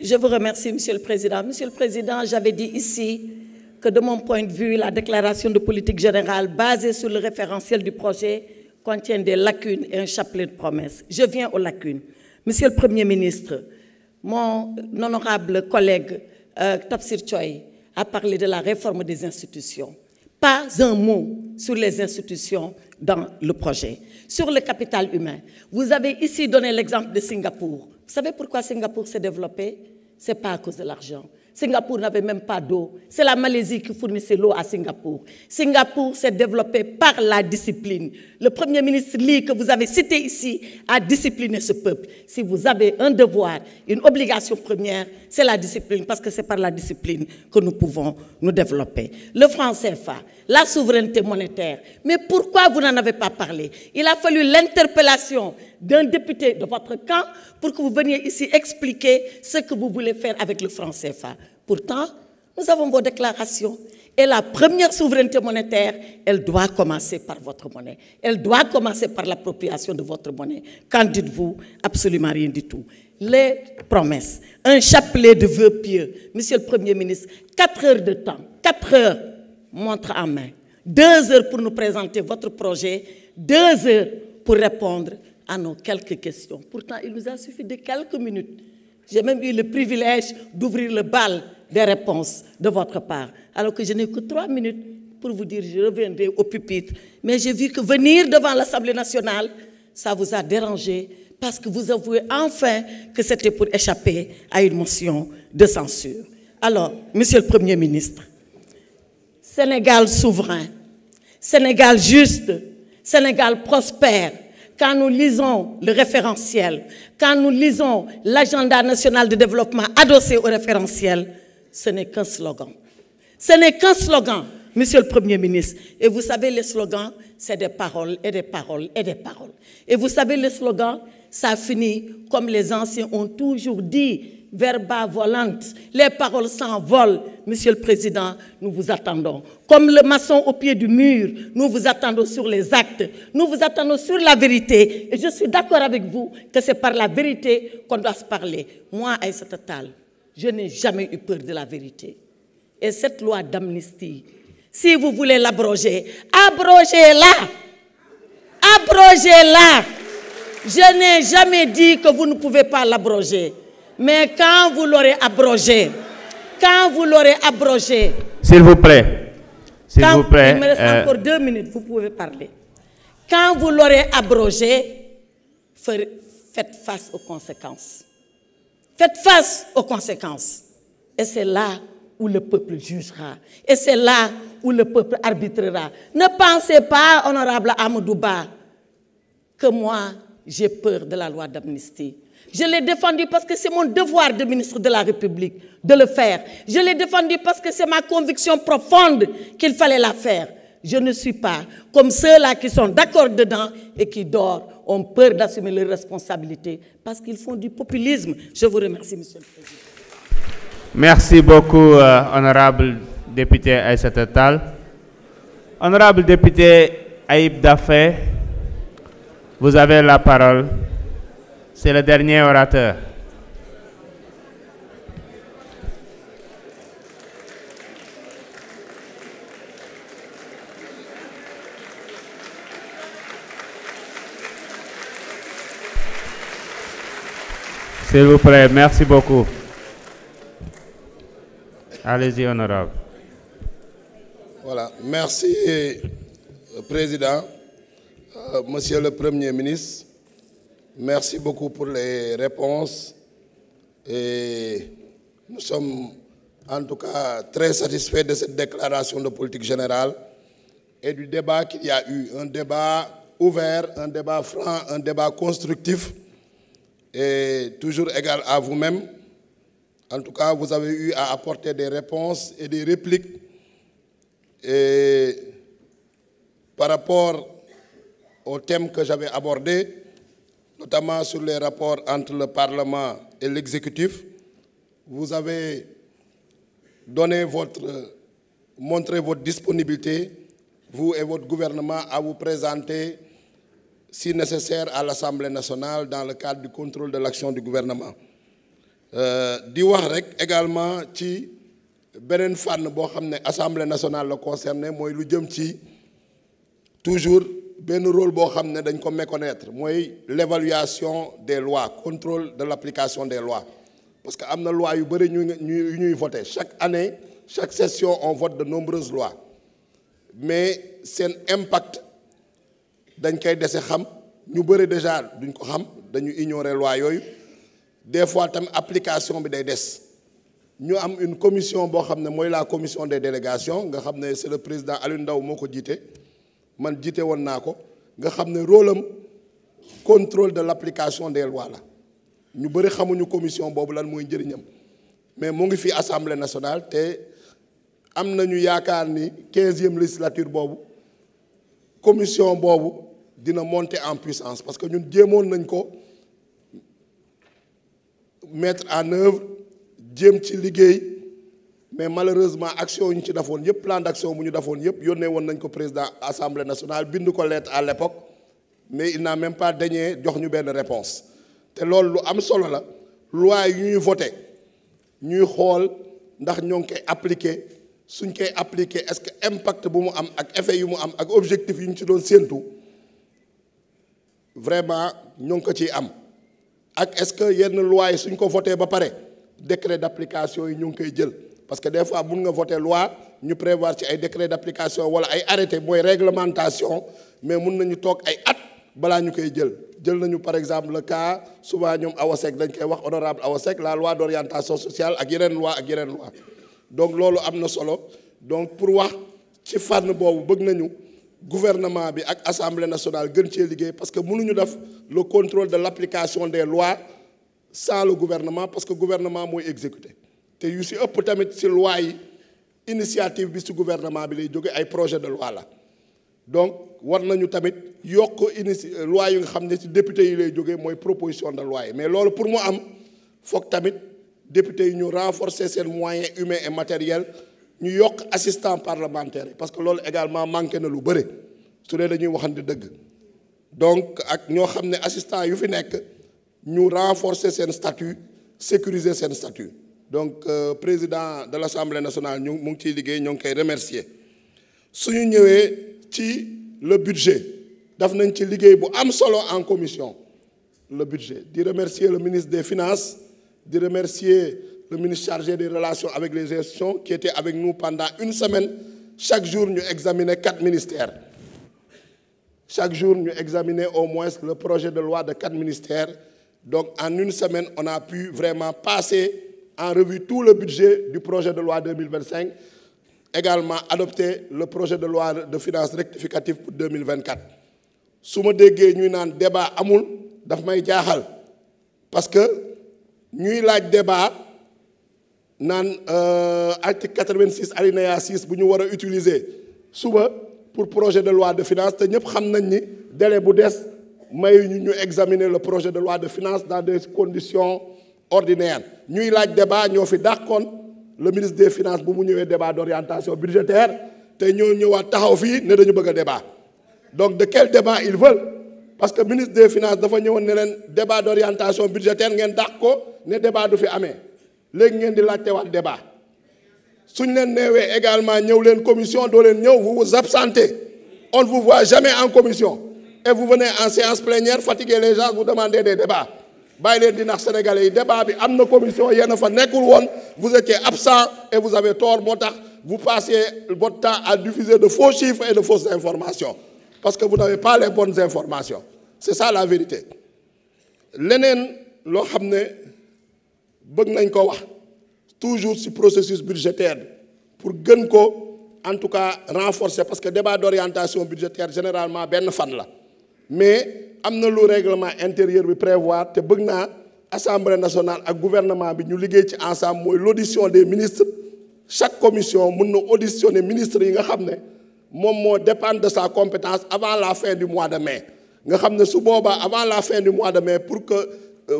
Je vous remercie, Monsieur le Président. Monsieur le Président, j'avais dit ici que de mon point de vue, la déclaration de politique générale basée sur le référentiel du projet contient des lacunes et un chapelet de promesses. Je viens aux lacunes. Monsieur le Premier ministre, mon honorable collègue Tafsir Choy a parlé de la réforme des institutions. Pas un mot sur les institutions dans le projet. Sur le capital humain, vous avez ici donné l'exemple de Singapour. Vous savez pourquoi Singapour s'est développé? Ce n'est pas à cause de l'argent. Singapour n'avait même pas d'eau. C'est la Malaisie qui fournissait l'eau à Singapour. Singapour s'est développé par la discipline. Le Premier ministre Lee, que vous avez cité ici, a discipliné ce peuple. Si vous avez un devoir, une obligation première, c'est la discipline, parce que c'est par la discipline que nous pouvons nous développer. Le franc CFA, la souveraineté monétaire. Mais pourquoi vous n'en avez pas parlé? Il a fallu l'interpellation d'un député de votre camp pour que vous veniez ici expliquer ce que vous voulez faire avec le franc CFA. Pourtant, nous avons vos déclarations. Et la première souveraineté monétaire, elle doit commencer par votre monnaie. Elle doit commencer par l'appropriation de votre monnaie. Qu'en dites-vous? Absolument rien du tout. Les promesses, un chapelet de vœux pieux. Monsieur le Premier ministre, 4 heures de temps, 4 heures, montre en main. 2 heures pour nous présenter votre projet, 2 heures pour répondre à nos quelques questions. Pourtant, il nous a suffi de quelques minutes. J'ai même eu le privilège d'ouvrir le bal des réponses de votre part, alors que je n'ai que 3 minutes pour vous dire je reviendrai au pupitre. Mais j'ai vu que venir devant l'Assemblée nationale, ça vous a dérangé, parce que vous avouez enfin que c'était pour échapper à une motion de censure. Alors, Monsieur le Premier ministre, Sénégal souverain, Sénégal juste, Sénégal prospère. Quand nous lisons le référentiel, quand nous lisons l'agenda national de développement adossé au référentiel, ce n'est qu'un slogan. Ce n'est qu'un slogan, Monsieur le Premier ministre. Et vous savez, les slogans, c'est des paroles et des paroles et des paroles. Et vous savez, les slogans, ça finit comme les anciens ont toujours dit, verba volant, les paroles s'envolent. Monsieur le Président, nous vous attendons. Comme le maçon au pied du mur, nous vous attendons sur les actes, nous vous attendons sur la vérité. Et je suis d'accord avec vous que c'est par la vérité qu'on doit se parler. Moi, Aïssata Tall, je n'ai jamais eu peur de la vérité. Et cette loi d'amnistie, si vous voulez l'abroger, abrogez-la. Abrogez-la. Je n'ai jamais dit que vous ne pouvez pas l'abroger. Mais quand vous l'aurez abrogé, S'il vous plaît. S'il vous plaît. Il me reste encore 2 minutes, vous pouvez parler. Quand vous l'aurez abrogé, faites face aux conséquences. Faites face aux conséquences. Et c'est là où le peuple jugera. Et c'est là où le peuple arbitrera. Ne pensez pas, honorable Amadouba, que moi, j'ai peur de la loi d'amnistie. Je l'ai défendu parce que c'est mon devoir de ministre de la République de le faire. Je l'ai défendu parce que c'est ma conviction profonde qu'il fallait la faire. Je ne suis pas comme ceux-là qui sont d'accord dedans et qui ont peur d'assumer leurs responsabilités parce qu'ils font du populisme. Je vous remercie, Monsieur le Président. Merci beaucoup, honorable député Aïssata Tall. Honorable député Ayib Daffé, vous avez la parole. C'est le dernier orateur. S'il vous plaît, merci beaucoup. Allez-y, honorable. Voilà, merci, Président. Monsieur le Premier ministre, merci beaucoup pour les réponses. Et nous sommes en tout cas très satisfaits de cette déclaration de politique générale et du débat qu'il y a eu. Un débat ouvert, un débat franc, un débat constructif et toujours égal à vous-même. En tout cas, vous avez eu à apporter des réponses et des répliques. Et par rapport au thème que j'avais abordé, notamment sur les rapports entre le Parlement et l'exécutif, vous avez montré votre disponibilité, vous et votre gouvernement, à vous présenter, si nécessaire, à l'Assemblée nationale dans le cadre du contrôle de l'action du gouvernement. di wax rek également ci beneen fànn boo xam ne assemblée nationale la concerné mooy lu jëm ci toujours benn rôle boo xam ne dañ ko méconnaître mooy l'évaluation des lois contrôle de l'application des lois parce que am na loi yu bëri ñuy voter chaque année chaque session on vote de nombreuses lois mais seen impact dañ koy dese xam ñu bëri déjà duñ ko xam dañu ignorer loi yooyu des fois tam application bi day des ñu am une commission boo xam ne mooy la commission des délégations nga xam ne c'est le président Aliou Ndao moo ko jiite man jiite woon naa ko nga xam ne rôle am contrôle de l'application des lois la ñu bëri xamuñu commission boobu lan mooy njëriñam mais mu ngi fi assemblée nationale te am nañu yaakaar ni 15e législature boobu commission boobu dina monter en puissance parce que ñun jéemoon nañ ko mettre en œuvre jéem ci liggéey mais malheureusement action yu ñu ci defoon yëpp plan d'action bu ñu defoon yëpp yónnee woon nañ ko président assemblée nationale bind ko lettre à l'époque mais il n'a même pas daigné jox ñu benn réponse te loolu lu am solo la loi yu ñuy voté ñuy xool ndax ñoo ngi koy appliquer suñ koy appliquer est-ce que impact bu mu am ak effet yu mu am ak objectif yu ñu ci doon séentu vraiment ñoo ngi ko ciy am ak est-ce que yenn loi yi suñ ko voté ba pare décret d'application yi ñu ngi koy jël parce que des fois mun nga voter loi ñu prévoir ci ay décret d'application wala ay arrêté mooy réglementation mais mun nañu toog ay at balaa ñu koy jël nañu par exemple le cas souvent ñoom Awa Seck dañ koy wax honorable Awa Seck la loi d'orientation sociale ak yeneen loi donc loolu am na solo donc pour wax ci fànn boobu bëgg nañu gouvernement bi ak assemblée nationale gën cee liggéey parce que mënuñu def le contrôle de l'application des lois sans le gouvernement parce que gouvernement mooy exécuter te yu si ëpp tamit si loi yi initiative bi si gouvernement bi lay jóge ay projet de loi la donc war nañu tamit yokk loi yu nga xam ne ci député yi lay jógee mooy proposition de loi yi mais loolu pour mu am foog tamit député yi ñu renforcer seen moyens humains et matériels ñu yokk assistant parlementaire yi parce que loolu également manqué na lu bëri su dee dañuy waxante dëgg donc ak ñoo xam ne assistant yu fi nekk ñu renforcer seen statut sécuriser seen statut donc président de l'Assemblée nationale mu ngi ciy liggéey ñoo ngi koy remercier suñu ñëwee ci le budget daf nañ ci liggéey bu am solo en commission le budget di remercier le ministre des finances di remercier le ministre chargé des relations avec les institutions qui était avec nous pendant une semaine chaque jour ñu examiner 4 ministères chaque jour ñu examiner au moins le projet de loi de 4 ministères donc en une semaine on a pu vraiment passer en revue tout le budget du projet de loi 2025 également adopter le projet de loi de finances rectificative pour 2024 su ma déggee ñuy naan débat amul daf may jaaxal parce que ñuy laaj débat naan article 86 alinéa 6 bu ñu war a utiliser suba pour projet de loi de finances te ñëpp xam nañ ni délai bu des may ñu examiner le projet de loi de finances dans des conditions ordinaires ñuy laaj débat ñoo fi dàqoon le ministre des finances bu mu ñëwee débat d'orientation budgétaire te ñoo ñëwaat taxaw fii ne dañu bëgg a débat donc de quel débat ils veulent parce que ministre des finances dafa ñëwoon ne leen débat d'orientation budgétaire ngeen dàq ko ne débat du fi amee léegi ngeen di laajte waat débat suñ leen neewee également ñëw leen commission doo leen ñëw vous vous absentez on ne vous voit jamais en commission et vous venez en séance plénière fatiguer les gens vous demandez des débats bàyyi leen di nax sénégalais yi débat bi am na commission yéen a fa nekkul woon vous étiez absent et vous avez tort moo tax vous passez votre temps à diffuser de faux chiffres et de fausses informations parce que vous n'avez pas les bonnes informations c'est ça la vérité leneen loo xam ne bëgg nañ ko wax toujours ci processus budgétaire bi pour gën ko en tout cas renforcer parce que débat d'orientation budgétaire généralement benn fan la mais am na lu règlement intérieur bi prévoir te bëgg naa assemblée nationale ak gouvernement bi ñu liggéey ci ensemble mooy l'audition des ministres chaque commission mën na auditionner ministres yi nga xam ne moom moo dépendre de sa compétence avant la fin du mois de mai nga xam ne su boobaa avant la fin du mois de mai pour que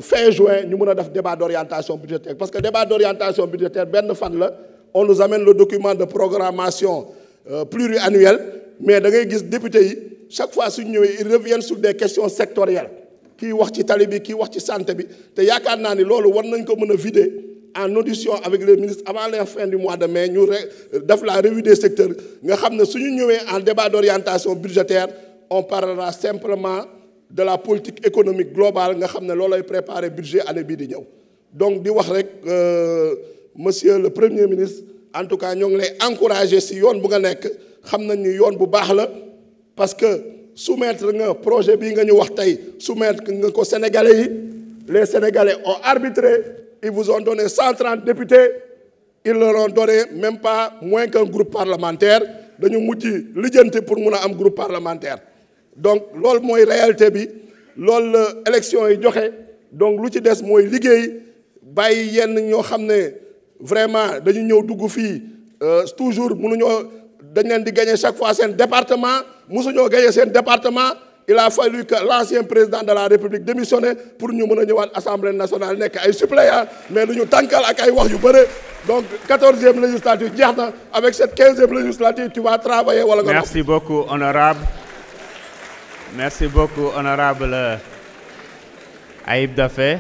fin juin ñu mën a def débat d'orientation budgétaire parce que débat d'orientation budgétaire benn fan la on nous amène le document de programmation pluriannuelle mais da ngay gis député yi chaque fois suñu ñëwee ils reviennent sur des questions sectorielles kii wax ci tali bi kii wax ci santé bi te yaakaar naa ni loolu war nañ ko mën a vider en audition avec les ministres avant la fin du mois de mai ñu def la revue des secteurs nga xam ne suñu ñëwee en débat d'orientation budgétaire on parlera simplement de la politique économique globale nga xam ne loolay préparer budget année bii di ñëw donc di wax rek monsieur le premier ministre en tout cas ñoo ngi lay encourager si yoon bu nga nekk xam nañ ni yoon bu baax la parce que soumettre nga projet bii nga ñu wax tey soumettre nga ko Sénégalais yi les Sénégalais ont arbitré ils vous ont donné 130 députés ils leur ont donné même pas moins qu'un groupe parlementaire dañu mujj lijjanti pour mun a am groupe parlementaire donc loolu mooy réalité bi loolu la élection yi joxe donc lu ci des mooy liggéey bàyyi yenn ñoo xam ne vraiment dañu ñëw dugg fii toujours mënuñoo dañ leen di gagner chaque fois seen département mosuñoo gagner seen département il a fallu que l'ancien président de la République démissionne pour ñu mën a ñëwaat assemblée nationale nekk ay suppléants mais lu ñu tànkal ak ay wax yu bëre donc 14e législature jeex na avec cette 15e législature tu vas travailler wala nga. Merci beaucoup honorable. Merci beaucoup honorable Ayib Daffé.